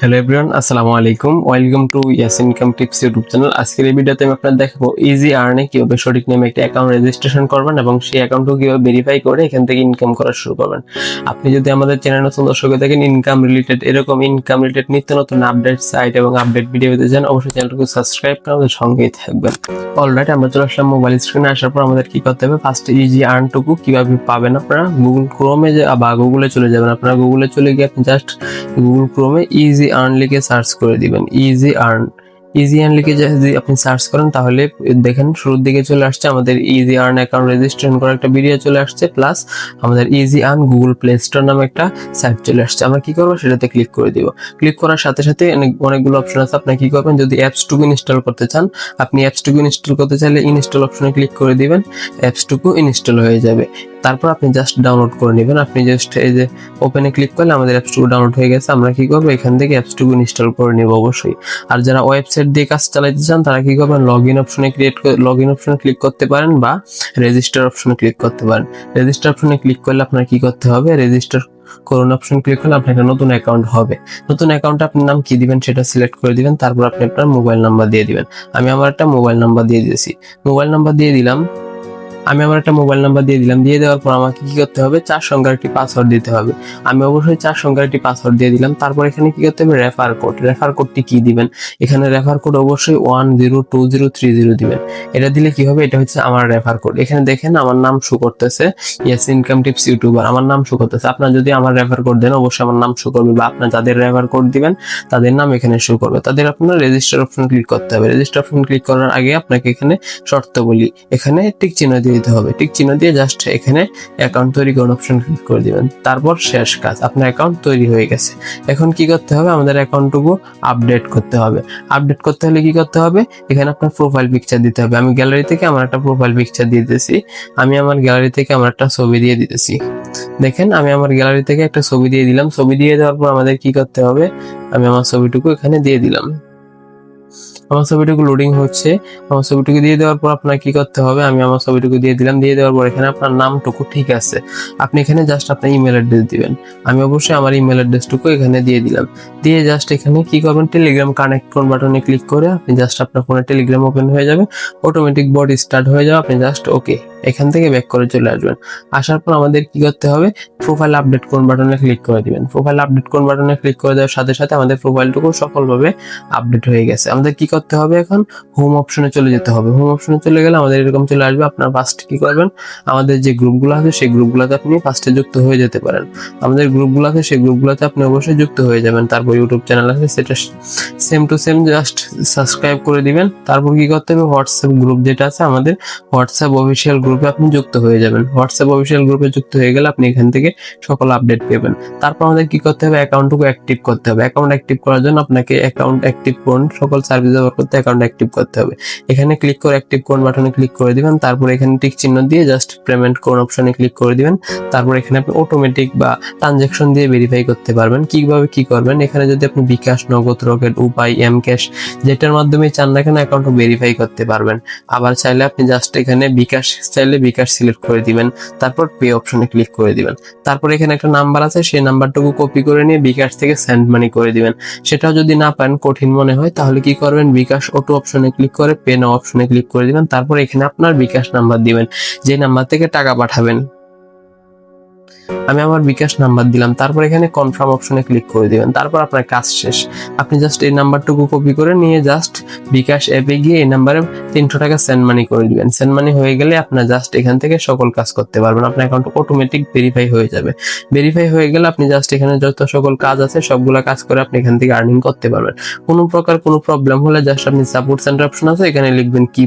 Hello everyone, আসসালামু আলাইকুম। Welcome to yes income tips YouTube channel. আজকের এই ভিডিওতে আমি আপনাদের দেখাবো ইজি আর্নে কিভাবে সঠিক নামে একটা অ্যাকাউন্ট রেজিস্ট্রেশন করবেন এবং সেই অ্যাকাউন্টও কিভাবে ভেরিফাই করে এখান থেকে ইনকাম করা শুরু করবেন। আপনি যদি আমাদের চ্যানেল নতুন দর্শক হয়ে থাকেন, ইনকাম রিলেটেড এরকম ইনকাম রিলেটেড নিত্য নতুন আপডেট সাইট এবং আপডেট ভিডিও পেতে চান, অবশ্যই চ্যানেলটাকে সাবস্ক্রাইব করে আমাদের সঙ্গেই থাকবেন। অলরাইট, আমরা চলে আসলাম মোবাইল স্ক্রিনে। আসার পর আমাদের কি করতে হবে, ফার্স্টে ইজি আর্নটুকু কিভাবে পাবেন আপনারা গুগল ক্রোমে বা গুগলে চলে যাবেন। আপনারা গুগলে চলে গিয়ে আপনি জাস্ট গুগল ক্রোমে ইজি আর্ন লিখে সার্চ করে দিবেন। ইজি আর্ন লিখে যদি আপনি সার্চ করেন তাহলে দেখেন শুরুর দিকে চলে আসছে আমাদের ইজি আর্ন অ্যাকাউন্ট রেজিস্ট্রেশন করার একটা ভিডিও চলে আসছে, প্লাস আমাদের easy earn Google play store নামে একটা সাইট চলে আসছে। আমরা কি করবো, সেটাতে ক্লিক করে দিব। ক্লিক করার সাথে সাথে অনেকগুলো অপশন আছে। আপনি কি করবেন, যদি অ্যাপসটুকু ইনস্টল করতে চান, আপনি অ্যাপসটুকু ইনস্টল করতে চাইলে ইনস্টল অপশনে ক্লিক করে দিবেন, অ্যাপসটুকু ইনস্টল হয়ে যাবে। তারপর আপনি জাস্ট ডাউনলোড করে নেবেন। আপনি জাস্ট এই যে ওপেনে ক্লিক করলে আমাদের অ্যাপসটুকু ডাউনলোড হয়ে গেছে। আমরা কি করবো, এখান থেকে অ্যাপসটুকু ইনস্টল করে নেব অবশ্যই। আর যারা ওয়েবসাইট দিয়ে কাজ চালাতে চান তারা কি করবেন, লগ ইন অপশনে ক্লিক করতে পারেন বা রেজিস্টার অপশনে ক্লিক করতে পারেন। রেজিস্টার অপশনে ক্লিক করলে আপনার কি করতে হবে, রেজিস্টার করুন অপশন ক্লিক করলে আপনার একটা নতুন অ্যাকাউন্ট হবে। নতুন অ্যাকাউন্টে আপনার নাম কি দিবেন সেটা সিলেক্ট করে দিবেন। তারপর আপনি আপনার মোবাইল নাম্বার দিয়ে দিবেন। আমি আমার একটা মোবাইল নাম্বার দিয়ে দিয়েছি। মোবাইল নাম্বার দিয়ে দিলাম। দিয়ে দেওয়ার পর আমাকে কি করতে হবে, 4 সংখ্যার একটি পাসওয়ার্ড দিতে হবে। আমি অবশ্যই 4 সংখ্যার একটি পাসওয়ার্ড দিয়ে দিলাম। তারপর এখানে কি করতে হবে, রেফার কোডটি কি দিবেন। এখানে রেফার কোড অবশ্যই 102030 দিবেন। এটা দিলে কি হবে, এটা হচ্ছে আমার রেফার কোড। এখানে দেখেন আমার নাম শো করতেছে, ইয়েস ইনকাম টিপস ইউটিউবার আমার নাম শো করতেছে। আপনারা যদি আমার রেফার কোড দেন অবশ্যই আমার নাম শো করবে, বা আপনার যাদের রেফার কোড দিবেন তাদের নাম এখানে শো করবে। তাদের আপনার রেজিস্টার অপশন ক্লিক করতে হবে। রেজিস্টার অপশন ক্লিক করার আগে আপনাকে এখানে শর্তাবলী, এখানে টিক চিহ্ন দিয়ে দিতে হবে। টিক চিহ্ন দিয়ে জাস্ট এখানে অ্যাকাউন্ট তৈরি করুন অপশন ক্লিক করে দিবেন। তারপর শেষ কাজ, আপনার অ্যাকাউন্ট তৈরি হয়ে গেছে। এখন কি করতে হবে, আমাদের অ্যাকাউন্টটুকু আপডেট করতে হবে। আপডেট করতে হলে কি করতে হবে, এখানে আপনার প্রোফাইল পিকচার দিতে হবে। আমি গ্যালারি থেকে আমার একটা প্রোফাইল পিকচার দিয়ে দিতেছি। আমি আমার গ্যালারি থেকে আমার একটা ছবি দিয়ে দিতেছি। দেখেন আমি আমার গ্যালারি থেকে একটা ছবি দিয়ে দিলাম। ছবি দিয়ে দেওয়ার পর আমাদের কি করতে হবে, আমি আমার ছবিটুকু এখানে দিয়ে দিলাম। আমার ছবিটুকু লোডিং হচ্ছে। আমার ছবিটুকু দিয়ে দেওয়ার পর আপনার কি করতে হবে, আমি আমার ছবিটুকু দিয়ে দিলাম। দিয়ে দেওয়ার পর এখানে আপনার নামটুকু ঠিক আছে, আপনি এখানে জাস্ট আপনার ইমেল অ্যাড্রেস দিবেন। আমি অবশ্যই আমার ইমেল অ্যাড্রেসটুকু এখানে দিয়ে দিলাম। দিয়ে জাস্ট এখানে কি করবেন, টেলিগ্রাম কানেক্ট করুন বাটনে ক্লিক করে আপনি জাস্ট আপনার ফোনে টেলিগ্রাম ওপেন হয়ে যাবে, অটোমেটিক বট স্টার্ট হয়ে যাবে। আপনি জাস্ট ওকে এখান থেকে ব্যাক করে চলে আসবেন। আসার পর আমাদের কি করতে হবে, প্রোফাইল আপডেট করুন বাটনে ক্লিক করে দিবেন। প্রোফাইল আপডেট করুন বাটনে ক্লিক করে দেওয়ার সাথে সাথে আমাদের প্রোফাইলটুকু সফলভাবে আপডেট হয়ে গেছে। আমাদের কি করতে হবে, এখন হোম অপশনে চলে যেতে হবে। হোম অপশনে চলে গেলে আমাদের এরকম চলে আসবে। আপনার ফার্স্ট কি করবেন, আমাদের যে গ্রুপগুলো আছে সেই গ্রুপগুলোতে আপনি ফার্স্টে যুক্ত হয়ে যেতে পারেন। আমাদের গ্রুপগুলো আছে সেই গ্রুপগুলোতে আপনি অবশ্যই যুক্ত হয়ে যাবেন। তারপর ইউটিউব চ্যানেল আছে সেটা same to same just subscribe করে দিবেন। তারপর কি করতে হবে, হোয়াটসঅ্যাপ গ্রুপ যেটা আছে আমাদের হোয়াটসঅ্যাপ অফিসিয়াল গ্রুপে আপনি যুক্ত হয়ে যাবেন। হোয়াটসঅ্যাপ অফিসিয়াল গ্রুপে যুক্ত হয়ে গেলে আপনি এখান থেকে সকল আপডেট পেবেন। তারপর আমাদের কি করতে হবে, অ্যাকাউন্টটুকু অ্যাক্টিভ করতে হবে। অ্যাকাউন্ট অ্যাক্টিভ করার জন্য আপনাকে অ্যাকাউন্ট অ্যাক্টিভ করুন, সকল সার্ভিস ব্যবহার করতে অ্যাকাউন্ট অ্যাক্টিভ করতে হবে। এখানে ক্লিক করে অ্যাক্টিভ করুন বাটনে ক্লিক করে দিবেন। তারপর এখানে টিক চিহ্ন দিয়ে জাস্ট পেমেন্ট করুন অপশনে ক্লিক করে দিবেন। তারপর এখানে আপনি অটোমেটিক বা ট্রানজ্যাকশন দিয়ে ভেরিফাই করতে পারবেন। কিভাবে কি করবেন, এখানে যদি আপনি বিকাশ, নগদ, রকেট, উপায়, এম ক্যাশ যেটার মাধ্যমে চান না কেন অ্যাকাউন্ট ভেরিফাই করতে পারবেন। আবার চাইলে আপনি জাস্ট এখানে বিকাশ চাইলে বিকাশ সিলেক্ট করে দিবেন। তারপর পে অপশনে ক্লিক করে দিবেন। তারপর এখানে একটা নাম্বার আছে, সেই নাম্বারটুকু কপি করে নিয়ে বিকাশ থেকে সেন্ড মানি করে দিবেন। সেটাও যদি না পারেন, কঠিন মনে হয়, তাহলে কি করবেন, বিকাশ অটো অপশনে ক্লিক করে পে নাও অপশনে ক্লিক করে দিবেন। তারপর এখানে আপনার বিকাশ নাম্বার দিবেন, যে নাম্বার থেকে টাকা পাঠাবেন। আমি আমার বিকাশ নাম্বার দিলাম। তারপর এখানে কনফার্ম অপশনে ক্লিক করে দিবেন। তারপর আপনার কাজ শেষ। আপনি জাস্ট এই নাম্বারটুকু কপি করে নিয়ে জাস্ট বিকাশ অ্যাপে গিয়ে এই নাম্বারে 300 টাকা সেন্ড মানি করে দিবেন। সেন্ড মানি হয়ে গেলে আপনার জাস্ট এখান থেকে সকল কাজ করতে পারবেন। আপনার অ্যাকাউন্ট অটোমেটিক ভেরিফাই হয়ে যাবে। ভেরিফাই হয়ে গেলে আপনি জাস্ট এখানে যত সকল কাজ আছে সবগুলো কাজ করে আপনি এখান থেকে আর্নিং করতে পারবেন। কোনো প্রকার কোনো প্রবলেম হলে জাস্ট আপনি সাপোর্ট সেন্টার অপশন আছে, এখানে লিখবেন কি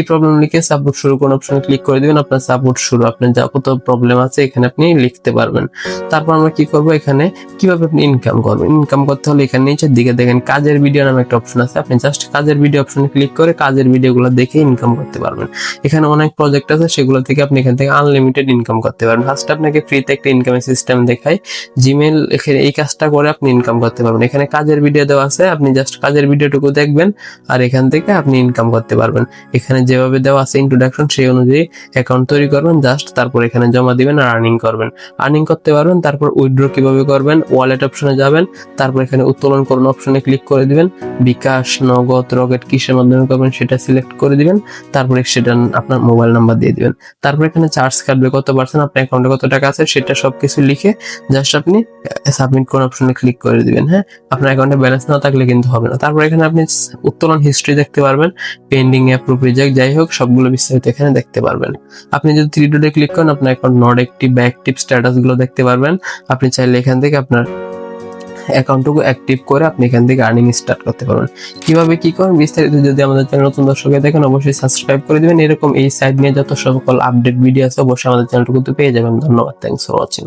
প্রবলেম লিখে সাপোর্ট শুরু কোন অপশনে ক্লিক করে দিবেন। আপনার সাপোর্ট শুরু, আপনার যা কত প্রবলেম আছে এখানে আপনি লিখতে পারবেন। তারপর আমরা কি করব, এখানে কিভাবে আপনি ইনকাম করবেন। ইনকাম করতে হলে এখানে নিচের দিকে দেখেন কাজের ভিডিও নামে একটা অপশন আছে। আপনি জাস্ট কাজের ভিডিও অপশনে ক্লিক করে কাজের ভিডিওগুলো দেখে ইনকাম করতে পারবেন। এখানে অনেক প্রজেক্ট আছে, সেগুলো থেকে আপনি এখান থেকে আনলিমিটেড ইনকাম করতে পারবেন। ফার্স্ট আপনাকে ফ্রিতে একটা ইনকামের সিস্টেম দেখাই, জিমেল, এখানে এই কাজটা করে আপনি ইনকাম করতে পারবেন। এখানে কাজের ভিডিও দেওয়া আছে, আপনি জাস্ট কাজের ভিডিওটুকু দেখবেন আর এখান থেকে আপনি ইনকাম করতে পারবেন। এখানে যেভাবে দেওয়া আছে ইন্ট্রোডাকশন সেই অনুযায়ী অ্যাকাউন্ট তৈরি করবেন জাস্ট, তারপর এখানে জমা দিবেন আর আর্নিং করবেন। আর্নিং করতে পারবেন। তারপর উইথড্র কিভাবে করবেন, ওয়ালেট অপশনে যাবেন, তারপর এখানে উত্তোলন করুন অপশনে ক্লিক করে দিবেন, বিকাশ, নগদ, রকেট কিসের মাধ্যমে করবেন সেটা সিলেক্ট করে দিবেন, তারপরে সেটা আপনার মোবাইল নাম্বার দিয়ে দিবেন। তারপর এখানে চার্জ কাটবে কত পার্সেন্ট, আপনার অ্যাকাউন্টে কত টাকা আছে সেটা সবকিছু লিখে জাস্ট আপনি সাবমিট কোন অপশনে ক্লিক করে দিবেন। হ্যাঁ, আপনার অ্যাকাউন্টে ব্যালেন্স না থাকলে কিন্তু হবে না। তারপর এখানে আপনি উত্তোলন হিস্ট্রি দেখতে পারবেন, পেন্ডিং, অ্যাপ্রুভ, রিজেক্ট, যাই হোক সবগুলো বিস্তারিত এখানে দেখতে পারবেন। আপনি যদি থ্রি ডটে ক্লিক করেন আপনার অ্যাকাউন্ট নট অ্যাক্টিভ বা অ্যাক্টিভ স্ট্যাটাস গুলো দেখতে পারবেন। আপনি চাইলে এখান থেকে আপনার অ্যাকাউন্টটুকু অ্যাক্টিভ করে আপনি এখান থেকে আর্নিং স্টার্ট করতে পারবেন। কিভাবে কি করেন বিস্তারিত যদি আমাদের চ্যানেল নতুন দর্শক হয়ে দেখেন অবশ্যই সাবস্ক্রাইব করে দিবেন। এরকম এই সাইট নিয়ে যত সকল আপডেট ভিডিও আছে অবশ্যই আমাদের চ্যানেলটুকুতে পেয়ে যাবেন। ধন্যবাদ, থ্যাংকস ফর ওয়াচিং।